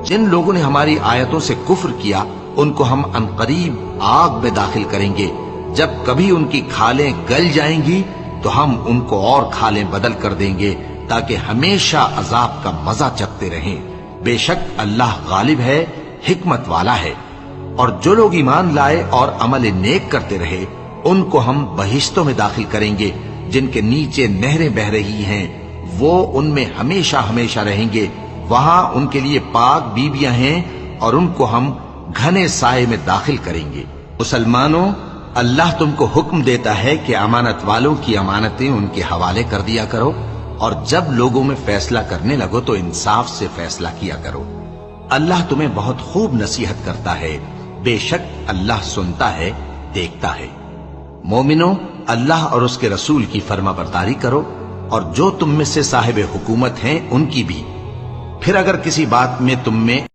जिन लोगों ने हमारी आयतों से कुफ्र किया उनको हम अनकरीब आग में दाखिल करेंगे। जब कभी उनकी खालें गल जाएंगी तो हम उनको और खालें बदल कर देंगे ताकि हमेशा अजाब का मजा चखते रहें। बेशक अल्लाह गालिब है, हिकमत वाला है। और जो लोग ईमान लाए और अमल नेक करते रहे उनको हम बहिश्तों में दाखिल करेंगे जिनके नीचे नहरें बह रही हैं। वो उनमें हमेशा हमेशा रहेंगे। वहां उनके लिए पाक बीबियां हैं और उनको हम घने साए में दाखिल करेंगे। मुसलमानों, अल्लाह तुमको हुक्म देता है कि अमानत वालों की अमानतें उनके हवाले कर दिया करो और जब लोगों में फैसला करने लगो तो इंसाफ से फैसला किया करो। अल्लाह तुम्हें बहुत खूब नसीहत करता है। बेशक अल्लाह सुनता है, देखता है। मोमिनो, अल्लाह और उसके रसूल की फर्माबरदारी करो और जो तुम में से साहिब हुकूमत हैं उनकी भी। फिर अगर किसी बात में तुम में